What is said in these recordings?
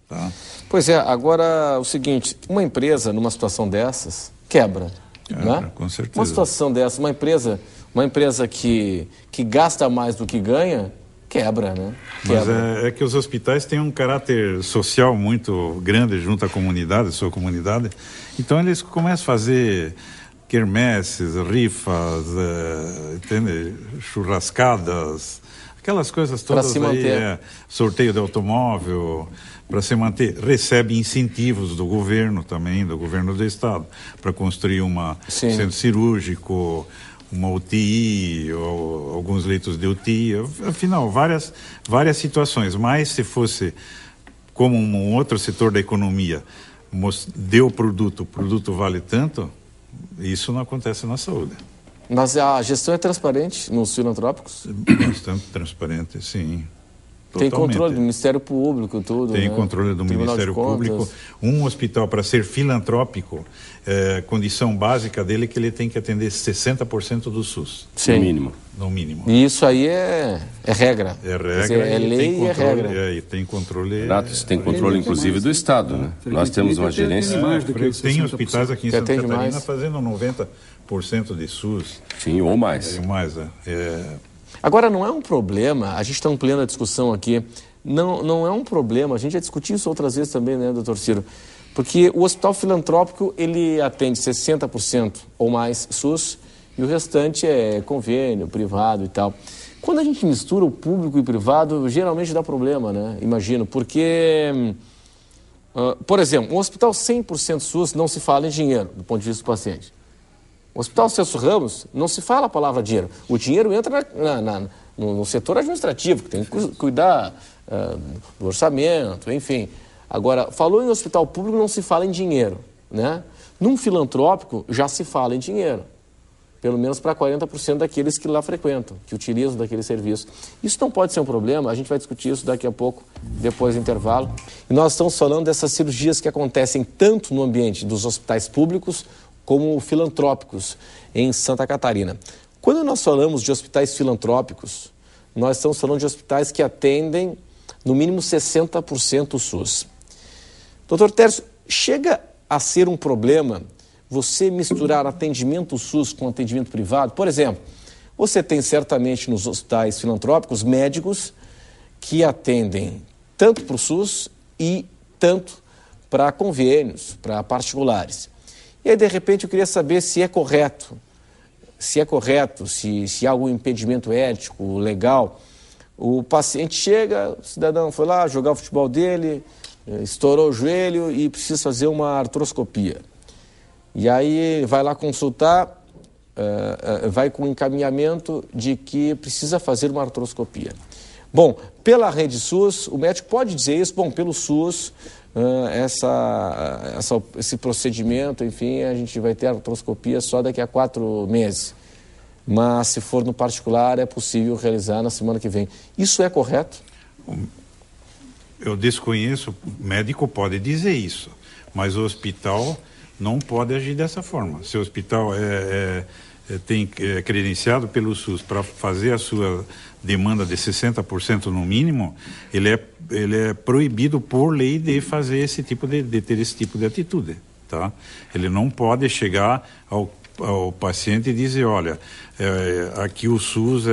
Tá? Pois é, agora o seguinte, uma empresa numa situação dessas quebra, né? Com certeza. Uma situação dessa, uma empresa que gasta mais do que ganha, quebra, né? Mas é que os hospitais têm um caráter social muito grande junto à comunidade, sua comunidade. Então eles começam a fazer quermesses, rifas, entende? Churrascadas, aquelas coisas todas se manter. Sorteio de automóvel, para se manter. Recebe incentivos do governo também, do governo do estado, para construir um centro cirúrgico, uma UTI, ou alguns leitos de UTI, afinal, várias situações. Mas se fosse como um outro setor da economia, deu o produto vale tanto, isso não acontece na saúde. Mas a gestão é transparente nos filantrópicos? Bastante transparente, sim. Tem Totalmente. controle do Ministério Público, tudo, Tem, né? controle do Ministério Público. Um hospital, para ser filantrópico, condição básica dele é que ele tem que atender 60% do SUS. Sim. No mínimo. E isso aí é regra. É regra. Dizer, é lei e é regra. E tem controle... Renato, isso tem controle, inclusive, do Estado, né? Nós temos uma gerência... Tem hospitais aqui em Santa Catarina fazendo 90% de SUS. Sim, ou mais. Agora, não é um problema, a gente está em plena discussão aqui, não é um problema, a gente já discutiu isso outras vezes também, né, doutor Ciro? Porque o hospital filantrópico, ele atende 60% ou mais SUS e o restante é convênio, privado e tal. Quando a gente mistura o público e o privado, geralmente dá problema, né? Imagino, porque, por exemplo, um hospital 100% SUS não se fala em dinheiro, do ponto de vista do paciente. O Hospital Celso Ramos não se fala a palavra dinheiro. O dinheiro entra no setor administrativo, que tem que cuidar do orçamento, enfim. Agora, falou em hospital público, não se fala em dinheiro, né? Num filantrópico, já se fala em dinheiro. Pelo menos para 40% daqueles que lá frequentam, que utilizam daquele serviço. Isso não pode ser um problema, a gente vai discutir isso daqui a pouco, depois do intervalo. E nós estamos falando dessas cirurgias que acontecem tanto no ambiente dos hospitais públicos, como filantrópicos em Santa Catarina. Quando nós falamos de hospitais filantrópicos, nós estamos falando de hospitais que atendem no mínimo 60% SUS. Doutor Tércio, chega a ser um problema você misturar atendimento SUS com atendimento privado? Por exemplo, você tem certamente nos hospitais filantrópicos médicos que atendem tanto para o SUS e tanto para convênios, para particulares. E aí, de repente, eu queria saber se é correto, se há algum impedimento ético, legal. O paciente chega, o cidadão foi lá jogar o futebol dele, estourou o joelho e precisa fazer uma artroscopia. E aí vai lá consultar, vai com encaminhamento de que precisa fazer uma artroscopia. Bom, pela rede SUS, o médico pode dizer isso, bom, pelo SUS... esse procedimento, enfim, a gente vai ter artroscopia só daqui a 4 meses. Mas se for no particular, é possível realizar na semana que vem. Isso é correto? Eu desconheço, o médico pode dizer isso, mas o hospital não pode agir dessa forma. Se o hospital é credenciado pelo SUS para fazer a sua demanda de 60% no mínimo, ele é proibido por lei de fazer esse tipo de ter esse tipo de atitude, tá? Ele não pode chegar ao paciente e dizer, olha, aqui o SUS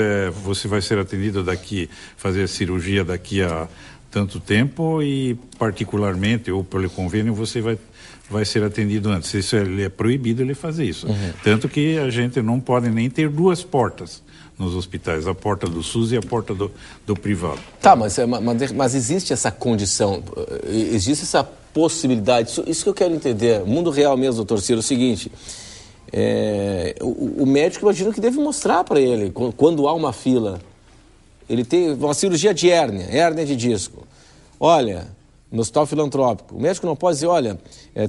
você vai ser atendido fazer a cirurgia daqui a tanto tempo e particularmente ou pelo convênio você vai ser atendido antes. Isso é proibido ele fazer isso. Tanto que a gente não pode nem ter 2 portas nos hospitais, a porta do SUS e a porta do privado. Tá, mas existe essa condição, existe essa possibilidade, isso que eu quero entender, mundo real mesmo, doutor Ciro, é o seguinte, o médico, imagino que deve mostrar para ele, quando há uma fila, ele tem uma cirurgia de hérnia de disco, olha, no hospital filantrópico, o médico não pode dizer, olha,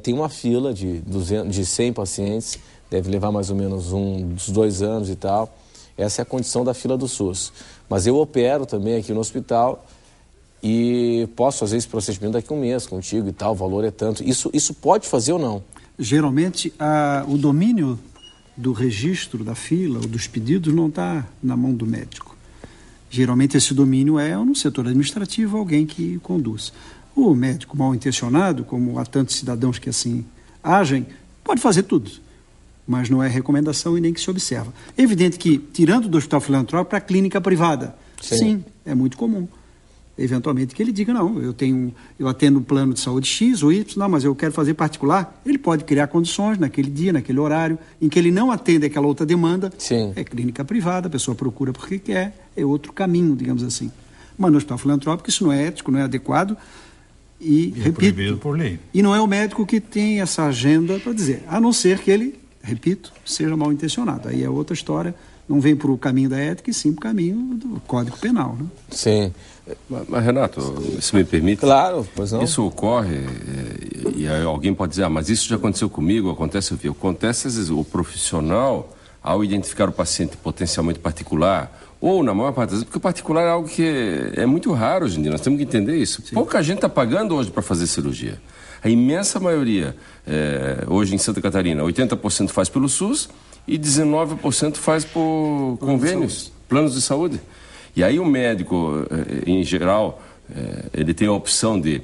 tem uma fila de 100 pacientes, deve levar mais ou menos uns 2 anos e tal. Essa é a condição da fila do SUS. Mas eu opero também aqui no hospital e posso fazer esse procedimento daqui a 1 mês contigo e tal, o valor é tanto. Isso pode fazer ou não? Geralmente, o domínio do registro da fila ou dos pedidos não está na mão do médico. Geralmente, esse domínio é no setor administrativo, alguém que conduz. O médico mal intencionado, como há tantos cidadãos que assim agem, pode fazer tudo, mas não é recomendação e nem que se observa. É evidente que, tirando do hospital filantrópico para a clínica privada, sim, é muito comum. Eventualmente que ele diga, não, eu atendo um plano de saúde X ou Y, não, mas eu quero fazer particular. Ele pode criar condições naquele dia, naquele horário, em que ele não atende aquela outra demanda. Sim. É clínica privada, a pessoa procura porque quer, é outro caminho, digamos assim. Mas no hospital filantrópico isso não é ético, não é adequado e repito, proibido por lei. E não é o médico que tem essa agenda para dizer, a não ser que ele, repito, seja mal intencionado. Aí é outra história, não vem para o caminho da ética e sim para o caminho do Código Penal, né? Sim. Mas, Renato, se me permite... Claro, pois não. Isso ocorre, e aí alguém pode dizer, mas isso já aconteceu comigo, acontece às vezes o profissional, ao identificar o paciente potencialmente particular, ou na maior parte das vezes, porque o particular é algo que é muito raro hoje em dia, nós temos que entender isso. Sim. Pouca gente está pagando hoje para fazer cirurgia. A imensa maioria, hoje em Santa Catarina, 80% faz pelo SUS e 19% faz por convênios, planos de saúde. E aí o médico, em geral, ele tem a opção de,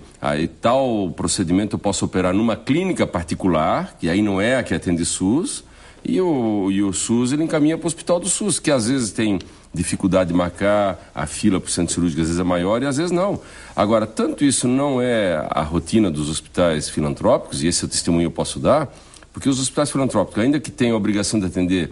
tal procedimento eu posso operar numa clínica particular, que aí não é a que atende SUS, e o SUS ele encaminha para o hospital do SUS, que às vezes tem dificuldade de marcar, a fila para o centro cirúrgico às vezes é maior e às vezes não. Agora, tanto isso não é a rotina dos hospitais filantrópicos, e esse é o testemunho que eu posso dar, porque os hospitais filantrópicos, ainda que tenham a obrigação de atender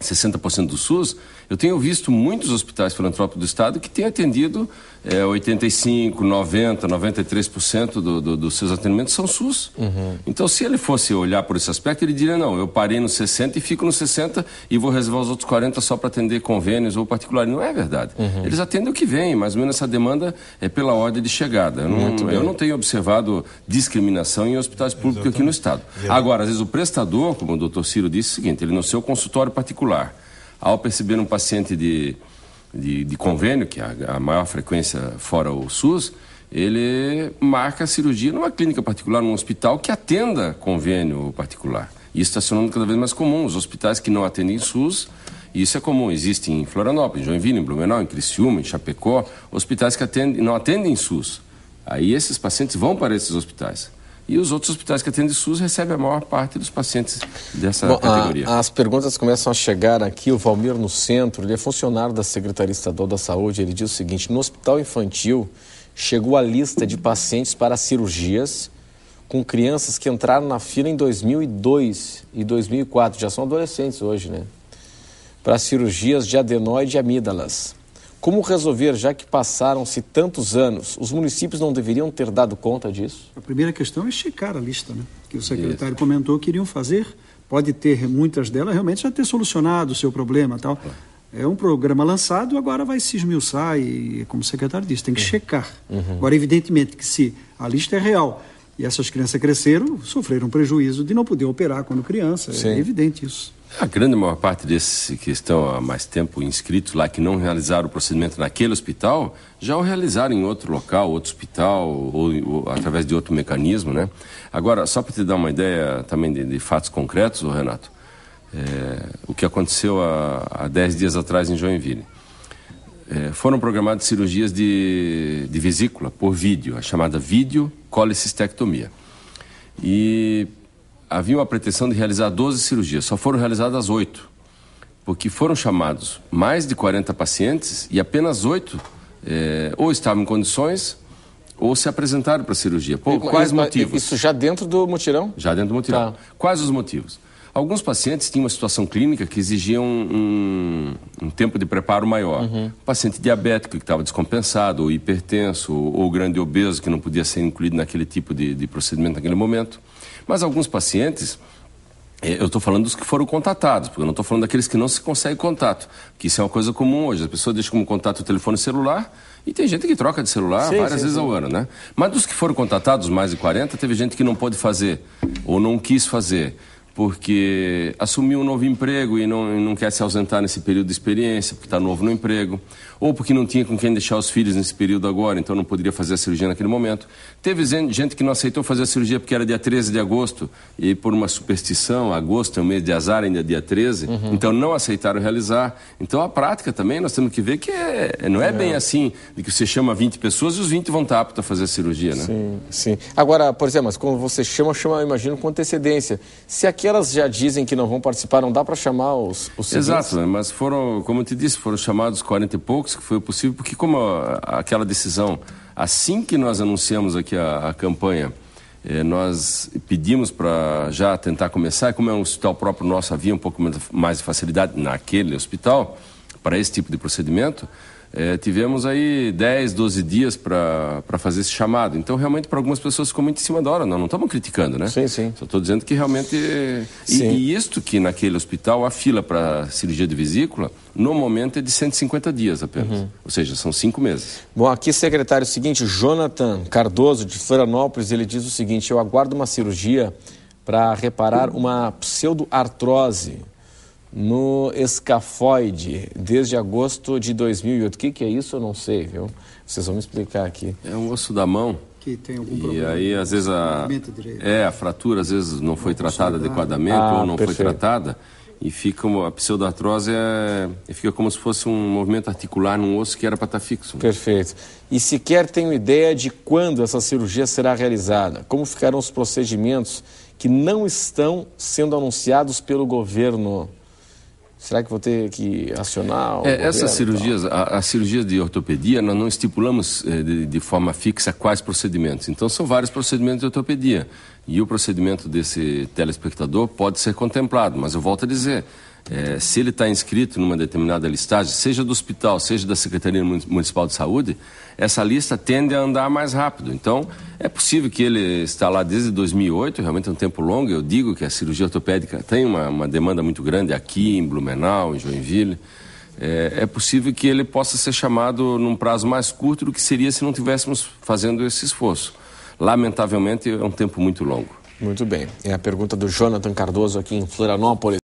60% do SUS, eu tenho visto muitos hospitais filantrópicos do Estado que têm atendido 85%, 90%, 93% dos seus atendimentos são SUS. Uhum. Então, se ele fosse olhar por esse aspecto, ele diria, não, eu parei no 60% e fico no 60% e vou reservar os outros 40% só para atender convênios ou particulares. Não é verdade. Uhum. Eles atendem o que vem, mais ou menos essa demanda é pela ordem de chegada. Eu não tenho observado discriminação em hospitais públicos aqui no Estado. Agora, às vezes o prestador, como o doutor Ciro disse, é o seguinte, ele no seu consultório particular, ao perceber um paciente de convênio, que é a maior frequência fora o SUS, ele marca a cirurgia numa clínica particular, num hospital que atenda convênio particular. Isso está se tornando cada vez mais comum. Os hospitais que não atendem SUS, isso é comum. Existe em Florianópolis, em Joinville, em Blumenau, em Criciúma, em Chapecó, hospitais que não atendem SUS. Aí esses pacientes vão para esses hospitais. E os outros hospitais que atendem SUS recebem a maior parte dos pacientes dessa categoria. As perguntas começam a chegar aqui. O Valmir no Centro, ele é funcionário da Secretaria Estadual da Saúde. Ele diz o seguinte, no hospital infantil chegou a lista de pacientes para cirurgias com crianças que entraram na fila em 2002 e 2004. Já são adolescentes hoje, né? Para cirurgias de adenoide e amígdalas. Como resolver, já que passaram-se tantos anos? Os municípios não deveriam ter dado conta disso? A primeira questão é checar a lista, né? Que o secretário comentou que iriam fazer. Pode ter, muitas delas, realmente já ter solucionado o seu problema e tal. É um programa lançado, agora vai se esmiuçar e, como o secretário disse, tem que checar. Agora, evidentemente, que se a lista é real e essas crianças cresceram, sofreram um prejuízo de não poder operar quando criança. Sim. É evidente isso. A grande maior parte desses que estão há mais tempo inscritos lá, que não realizaram o procedimento naquele hospital, já o realizaram em outro local, outro hospital, ou através de outro mecanismo, né? Agora, só para te dar uma ideia também de fatos concretos, Renato, o que aconteceu há 10 dias atrás em Joinville. Foram programadas cirurgias de vesícula por vídeo, a chamada videocolecistectomia. E havia uma pretensão de realizar 12 cirurgias, só foram realizadas 8, porque foram chamados mais de 40 pacientes e apenas 8 ou estavam em condições ou se apresentaram para a cirurgia. Quais motivos? Isso já dentro do mutirão? Já dentro do mutirão. Tá. Quais os motivos? Alguns pacientes tinham uma situação clínica que exigia um tempo de preparo maior. Paciente diabético que estava descompensado, ou hipertenso, ou grande obeso que não podia ser incluído naquele tipo de procedimento naquele momento. Mas alguns pacientes, eu estou falando dos que foram contatados, porque eu não estou falando daqueles que não se consegue contato, que isso é uma coisa comum hoje. As pessoas deixam como contato o telefone celular e tem gente que troca de celular várias vezes ao ano, né? Mas dos que foram contatados, mais de 40, teve gente que não pôde fazer ou não quis fazer porque assumiu um novo emprego e não quer se ausentar nesse período de experiência, porque está novo no emprego, ou porque não tinha com quem deixar os filhos nesse período agora, então não poderia fazer a cirurgia naquele momento. Teve gente que não aceitou fazer a cirurgia porque era dia 13 de agosto, e por uma superstição, agosto é um mês de azar, ainda é dia 13, então não aceitaram realizar. Então a prática também, nós temos que ver que não é bem assim, de que você chama 20 pessoas e os 20 vão estar aptos a fazer a cirurgia, né? Sim, sim. Agora, por exemplo, mas quando você chama, eu imagino, com antecedência. Se aquelas já dizem que não vão participar, não dá para chamar os Exato, mas foram, como eu te disse, foram chamados 40 e poucos, que foi possível, porque como aquela decisão, assim que nós anunciamos aqui a campanha, nós pedimos para já tentar começar, e como é um hospital próprio nosso, havia um pouco mais de facilidade naquele hospital, para esse tipo de procedimento, tivemos aí 10, 12 dias para fazer esse chamado. Então, realmente, para algumas pessoas ficou muito em cima da hora. Nós não estamos criticando, né? Sim, sim. Só estou dizendo que realmente... E isto que naquele hospital, a fila para cirurgia de vesícula, no momento é de 150 dias apenas. Ou seja, são 5 meses. Bom, aqui, secretário, o seguinte, Jonathan Cardoso, de Florianópolis, ele diz o seguinte: eu aguardo uma cirurgia para reparar uma pseudoartrose no escafoide desde agosto de 2008. O que é isso? Eu não sei, viu? Vocês vão me explicar aqui. É um osso da mão. Que tem algum e problema. Aí, às vezes, a fratura, às vezes, não foi tratada adequadamente ou não foi tratada. E fica a pseudoartrose fica como se fosse um movimento articular num osso que era para estar fixo. Perfeito. E sequer tenho ideia de quando essa cirurgia será realizada. Como ficarão os procedimentos que não estão sendo anunciados pelo governo? Será que vou ter que acionar o governo? Essas cirurgias, a cirurgia de ortopedia, nós não estipulamos de forma fixa quais procedimentos. Então, são vários procedimentos de ortopedia. E o procedimento desse telespectador pode ser contemplado. Mas eu volto a dizer, se ele está inscrito numa determinada listagem, seja do hospital, seja da Secretaria Municipal de Saúde, essa lista tende a andar mais rápido. Então, é possível que ele está lá desde 2008, realmente é um tempo longo. Eu digo que a cirurgia ortopédica tem uma demanda muito grande aqui em Blumenau, em Joinville. É possível que ele possa ser chamado num prazo mais curto do que seria se não estivéssemos fazendo esse esforço. Lamentavelmente, é um tempo muito longo. Muito bem. É a pergunta do Jonathan Cardoso aqui em Florianópolis.